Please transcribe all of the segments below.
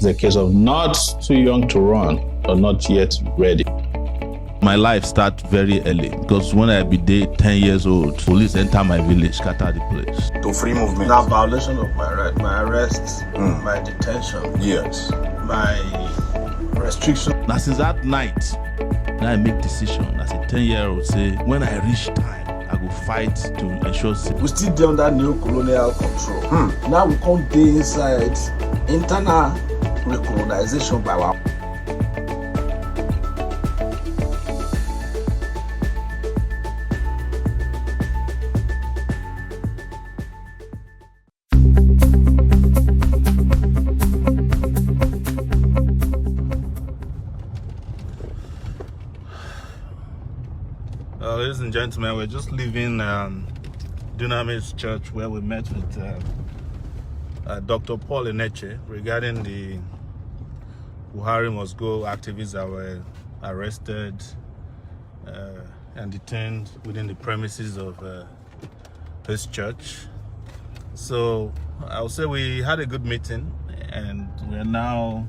It's a case of not too young to run or not yet ready. My life starts very early because when I be there 10 years old, police enter my village, scatter the place. To free movement. Now violation of my right, my arrest, my detention, Yes. my restriction. Now since that night, now I make decision as a 10-year-old say, when I reach time, I go fight to ensure safety. We still dey under neo-colonial control. Now we can't dey inside internal recolonization by our. Ladies and gentlemen, we're just leaving Dunamis church where we met with Dr. Paul Enenche regarding the Buhari Must Go activists that were arrested and detained within the premises of his church. So I'll say we had a good meeting, and we're now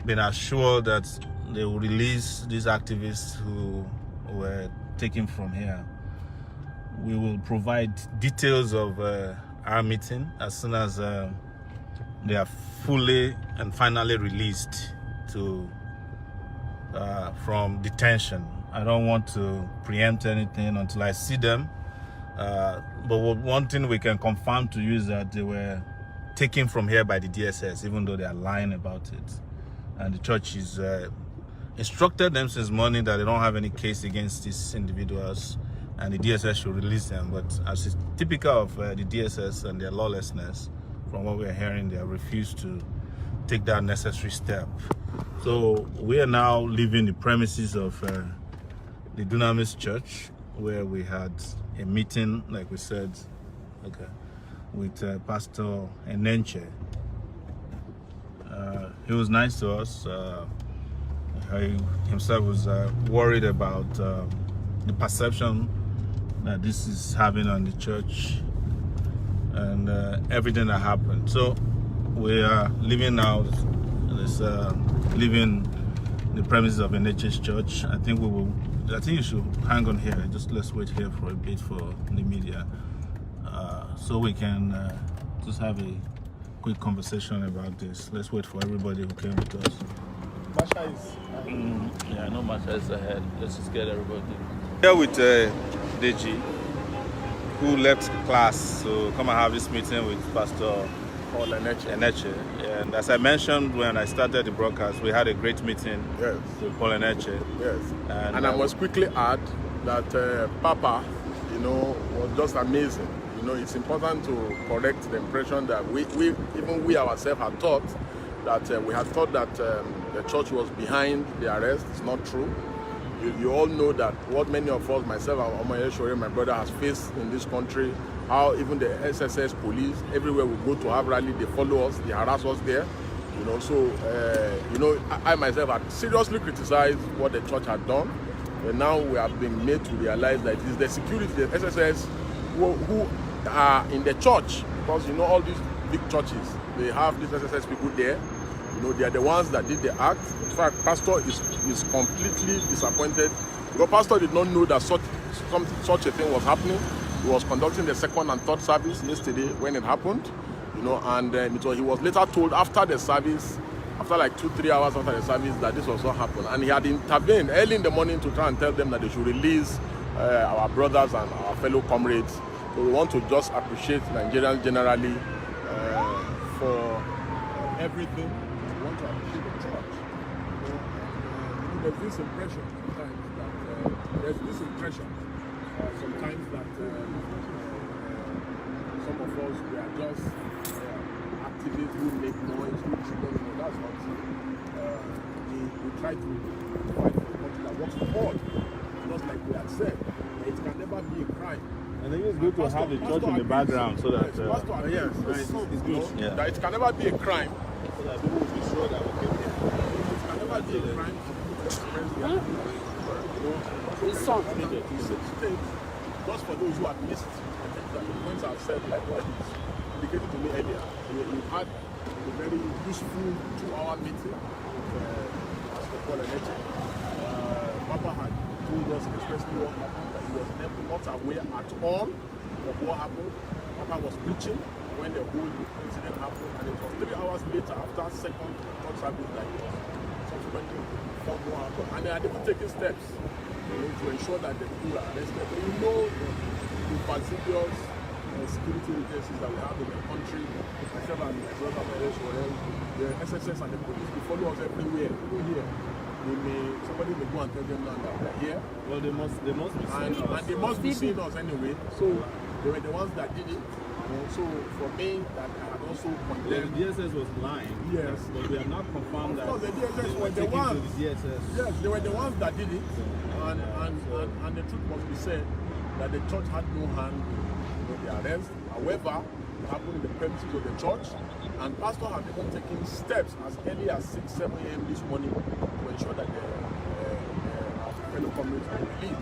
being assured that they will release these activists who were taken from here. We will provide details of our meeting as soon as they are fully and finally released from detention. I don't want to preempt anything until I see them, but one thing we can confirm to you is that they were taken from here by the DSS, even though they are lying about it. And the church is instructed them since morning that they don't have any case against these individuals and the DSS should release them. But as is typical of the DSS and their lawlessness, from what we're hearing, they have refused to take that necessary step. So we are now leaving the premises of the Dunamis church, where we had a meeting, like we said, with Pastor Enenche. He was nice to us. He himself was worried about the perception that this is having on the church and everything that happened. So we are leaving now, leaving the premises of Enenche's church. I think you should hang on here. Just let's wait here for a bit for the media, so we can just have a quick conversation about this. Let's wait for everybody who came with us. Masha is. Yeah, I know Masha is ahead. Let's just get everybody. Here with Deji, who left class to come and have this meeting with Pastor Paul Enenche. And as I mentioned when I started the broadcast, we had a great meeting with Paul Enenche. Yes. And I must quickly add that Papa, was just amazing. It's important to correct the impression that we ourselves had thought that we had thought that the church was behind the arrest. It's not true. You all know that what many of us, myself and Omoyele Sowore, my brother, has faced in this country, how even the SSS police, everywhere we go to have rally, they follow us, they harass us there. I myself had seriously criticized what the church had done. And now we have been made to realize that it is the security, the SSS, who are in the church, because all these big churches, they have these SSS people there. They are the ones that did the act. In fact, Pastor is completely disappointed because Pastor did not know that such a thing was happening. He was conducting the second and third service yesterday when it happened, and he was later told after the service, after like 2-3 hours after the service, that this also happened. And he had intervened early in the morning to try and tell them that they should release our brothers and our fellow comrades. So we want to just appreciate Nigerians generally for everything. We want to appreciate the church. There's this impression sometimes that some of us, we are just activists who make noise, that's not true. We try to fight for a country that works for all, just like we had said. It can never be a crime. I think it's good to have the church in the background so that it's good. Yeah. That it can never be a crime. So that people will be sure that we came here. It can never be a crime for people to express their just for those who have missed, I think that the points I've said, like what is indicated to me earlier, you had a very useful 2-hour meeting with Pastor Paul Enenche. Papa had told us expressly what happened, that he was not aware at all of what happened. Papa was preaching when the whole incident happened, and it was 3 hours later, after second third service, that he was subsequently found what happened. And they had even taken steps to ensure that the people are arrested. But you know the fastidious security agencies that we have in the country, myself and my brother Omoyele Sowore, the SSS and the police, they follow us everywhere. Even here, somebody may go and tell them now that they're here. Well, they must be seeing us. And they must be seeing us anyway. So they were the ones that did it. So for me, that I had also condemned. The DSS was lying. Yes. But we have not confirmed that. The DSS were the ones. Yes, they were the ones that did it. And the truth must be said that the church had no hand in the arrest. However, it happened in the premises of the church, and pastor had even taken steps as early as 6-7 a.m. this morning to ensure that our fellow comrades are released.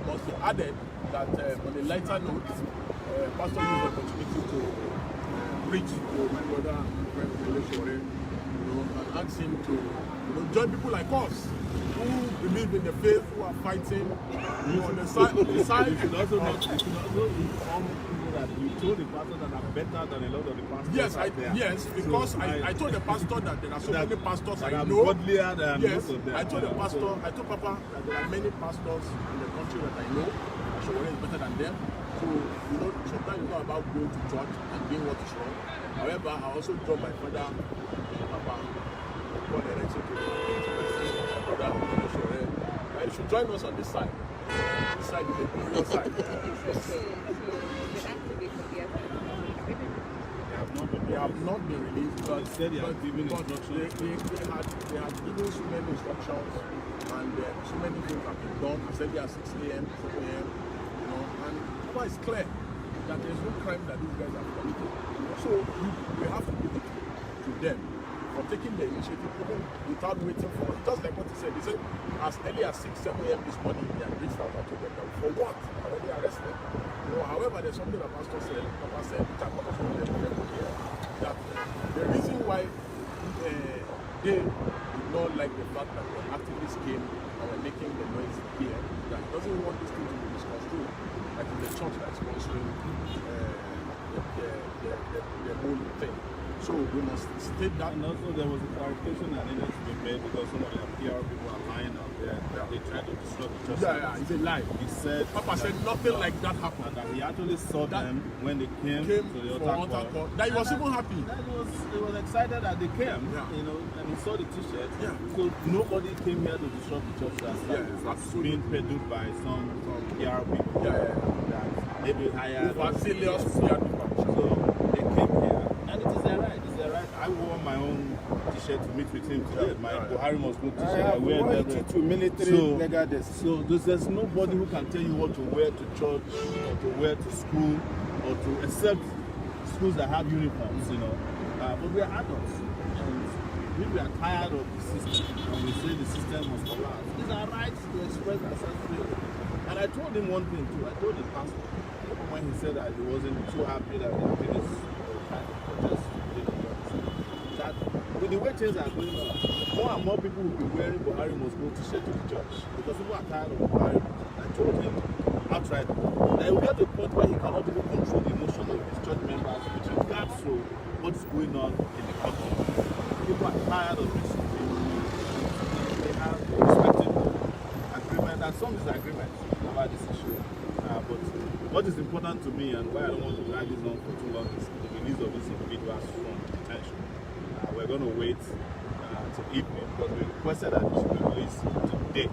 It must be added that on a lighter note, pastor used the opportunity to preach to my brother Omoyele Sowore, and ask him to join people like us who believe in the faith, who are fighting on the side. You should also inform people that you told the pastor that are better than a lot of the pastors. Yes, because so I told the pastor that there are so many pastors I know. Godlier than most of them. I told the pastor, I told Papa that there are many pastors in the country that I know. Sowore is better than them. So sometimes it's not about going to church and doing what is wrong. However, I also told my father, Papa, Paul Enenche, brother Omoyele Sowore, you should join us on this side. This side is the glorious side. They have not been released, but they had given instructions. They had given so many instructions, and so many things have been done. I said they are 6 a.m., 7 a.m., and Papa is clear that there is no crime that these guys have committed. So we have to give it to them for taking the initiative, even without waiting for it. Just like what he said as early as 6-7 a.m. this morning, they had reached out and told them that for what? Already arrested. However, there's something that Pastor said, Papa said, which I also want to hear, that the reason why they did not like the fact that the activists came and were making the noise here, that he doesn't want this thing to be misconstrued. Like it's the church that is sponsoring the whole thing. So we must state that. And also there was a clarification that needed to be made because some of the PR people are lying out there. They tried to disrupt the church. Yeah, it's a lie. He said Papa said nothing like that happened. And that he actually saw them when they came to the altar call. That he was even happy. He was excited that they came, and he saw the t-shirt. Yeah. So nobody came here to disrupt the church that's being peddled by some PR people. That maybe higher. Serious PR people. So they came here. And it is their right. It's their right. I wore my own t-shirt to meet with him today. My Buhari must go t-shirt. I wear that to military legal desk. So there's nobody who can tell you what to wear to church or to wear to school or to except schools that have uniforms, But we are adults. And we are tired of the system. And we say the system must collapse. It's our right to express ourselves freely. And I told him one thing too. I told the pastor when he said that he wasn't too happy that the activists that with the way things are going on, more and more people will be wearing Buhari must go t-shirt to the church because people are tired of Buhari. I told him outright that he will get to a point where he cannot even control the emotion of his church members with regards to what's going on in the country. People are tired of this. They have respected agreement and some disagreements about this issue. But what is important to me and why I don't want to drag this on for too long is the release of these individuals from detention. We're going to wait till evening because we requested that they should be released today.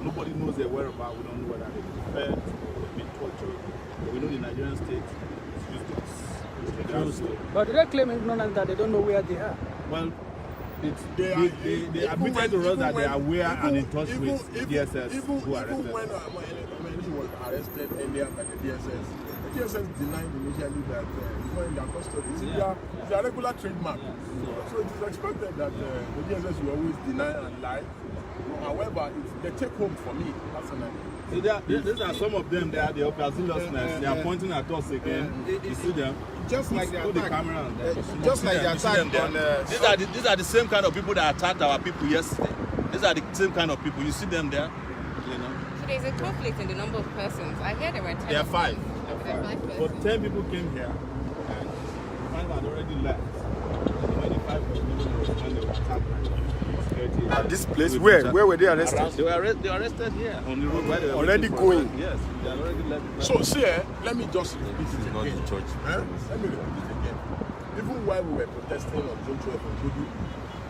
Nobody knows their whereabouts. We don't know whether they've been fed or they've been tortured. But we know the Nigerian state is useless. But they claim ignorance that they don't know where they are. Well, they admitted to us that they are aware and in touch with the DSS who arrested them. Even when Omoyele was arrested earlier by the DSS, DSS denied initially that it's not in their custody. It's their regular trademark. So it is expected that the DSS will always deny and lie. However, it's the take home for me personally. So these are some of them. They are the overzealousness. They are pointing at us again. You see them? Just like the the camera on them. Just like the attack on these are the same kind of people that attacked our people yesterday. These are the same kind of people. You see them there? You know? So there's a conflict in the number of persons. I heard there were 10. There are 5. There are 5 persons. But 10 people came here, and 5 had already left. And when the 5 were leaving, was when they were attacked. At this place, where were they arrested? They were arrested here on the road. Where they were Already going. Yes, they had already left. So see, let me just repeat it Not again. the church. Let me repeat it again. Even while we were protesting on Zone 12 on Gudu,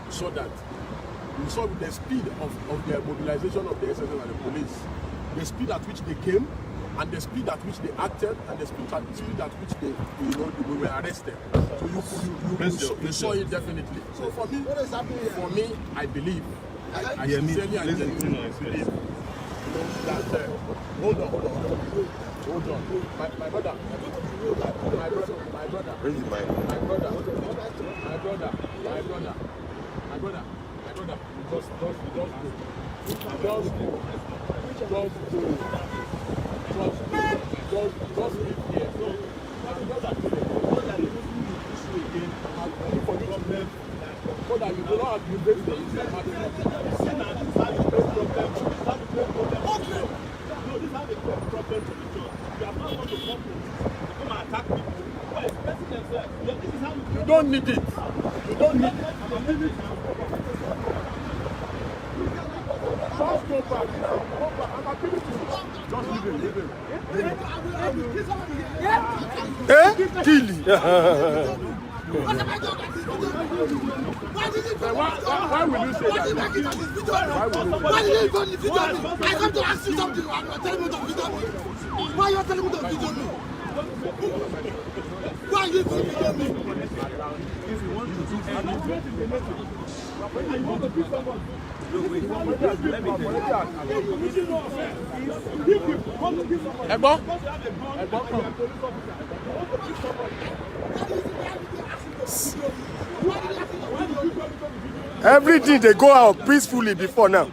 we saw that the speed of the mobilization of the SSS and the police, the speed at which they came, and the speed at which they acted, and the speed at which they were arrested. So you saw it definitely. So for me, I believe, I sincerely and genuinely believe that. Hold on. My brother. Where's the mic? My brother. Just go. Just leave here. So that you do not aggravate the You don't need it. Just go back. I'm appealing to you. Just leave him. Kill. Why will you say that? Why did you go to video me? I come to ask you something. I'm telling you to video me. Why are you telling me to video me? Why are you going to video me? If you want to do Everything they go out peacefully before now.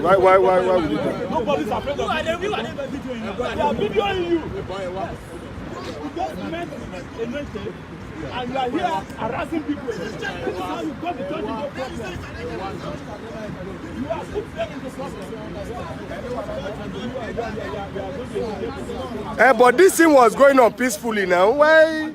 Why would you do that? Nobody's afraid of you. They are videoing you. You just met Enenche and you are here harassing people. This is how you got the judge in your problem. You are put them in the problem. But this thing was going on peacefully now. Why?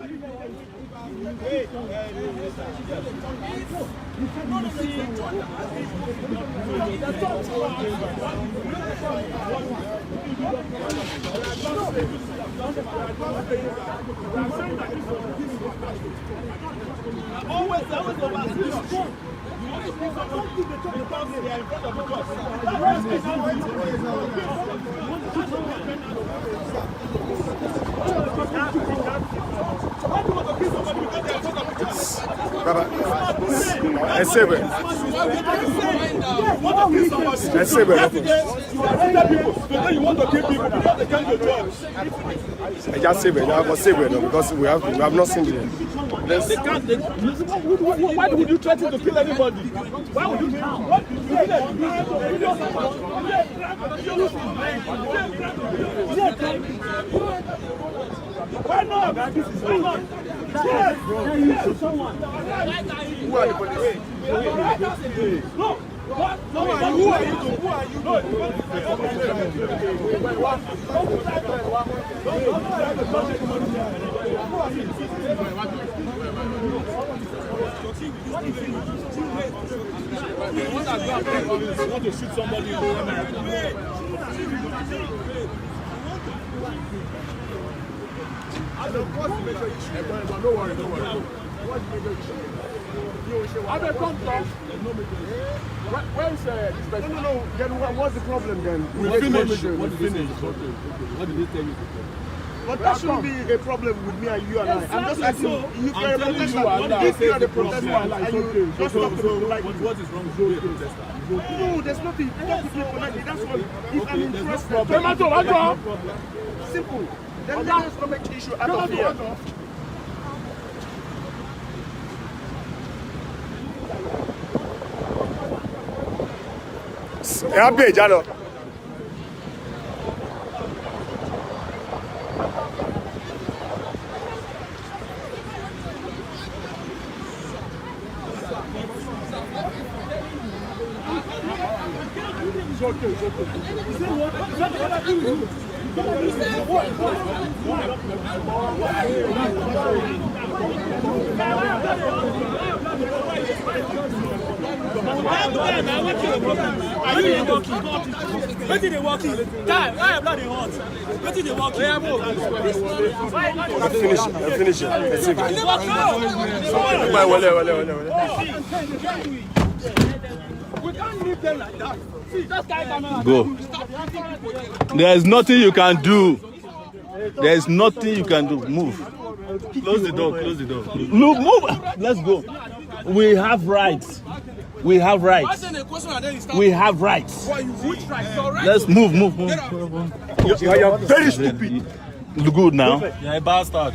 Just say because we have not seen it. Why would you threaten to kill anybody? Why would you? What? Why not? Why not? Yes. You shoot someone. Who are the police? No. What? No. Who are you? Who are you? No. You want to shoot somebody in America? Don't worry. What's the major issue? Come talk. Where is this person? No. Then what's the problem then? We finished. Okay. What did they tell you? But that shouldn't be a problem with me and you and I. I'm just asking you, if you're a protester, if you're the protester, and you just talk to people like what is wrong with being a protester? no, there's nothing. Talk to people like that's all. If I'm interested, simple. Then let's not make issue out of here. Happy, Jalo. Finish it. We can't leave them like that. See, that guy coming. Go. There is nothing you can do. There is nothing you can do. Move. Close the door. Close the door. Look, move. Let's go. We have rights. We have rights. We have rights. Let's move. You're very stupid. Look good now. You're a bastard.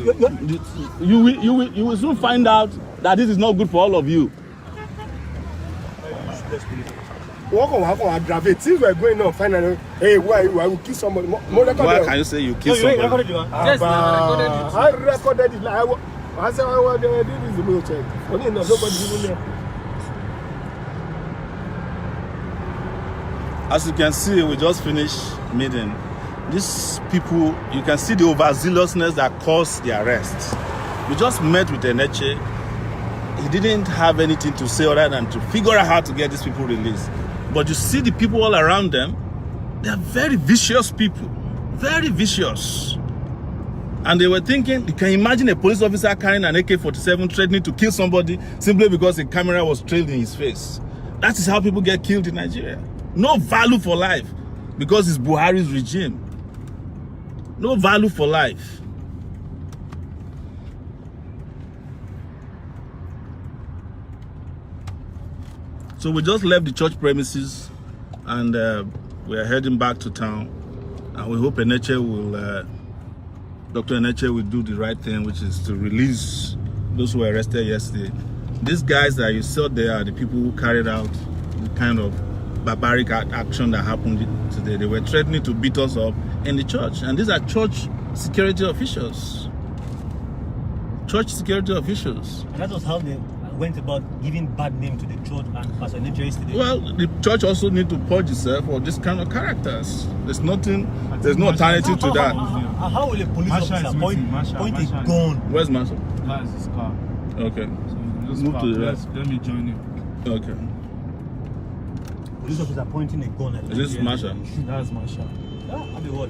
You will soon find out that this is not good for all of you. Walk on, aggravate. Since we're going on, finally, hey, why I will kill somebody? Why can you say you kill somebody? Yes, I recorded it. I said, I want to do this wheelchair. Only nobody even there. As you can see, we just finished meeting. These people, you can see the overzealousness that caused the arrest. We just met with Enenche. He didn't have anything to say other than to figure out how to get these people released. But you see the people all around them, they are very vicious people. Very vicious. And they were thinking, you can imagine a police officer carrying an AK-47 threatening to kill somebody simply because a camera was trailed in his face. That is how people get killed in Nigeria. No value for life because it's Buhari's regime. No value for life. So we just left the church premises and we are heading back to town. And we hope Enenche will, Dr. Enenche will do the right thing, which is to release those who were arrested yesterday. These guys that you saw there are the people who carried out the kind of barbaric action that happened today. They were threatening to beat us up in the church. And these are church security officials. Church security officials. And that was how they went about giving bad name to the church and Pastor Enenche yesterday. Well, the church also need to purge itself of this kind of characters. There's no alternative to that. How will a police officer point a gun? Where's Marshall? That is his car. Okay. So just Move to the right. let me join you. Okay. Police officer pointing a gun at Is this Marshall? That's my shot. I'll be what?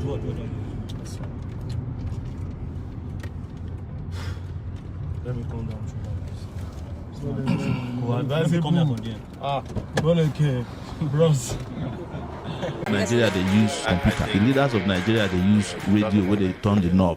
Let me come down to bros. Nigeria, they use computer. The leaders of Nigeria, they use radio where they turn the knob.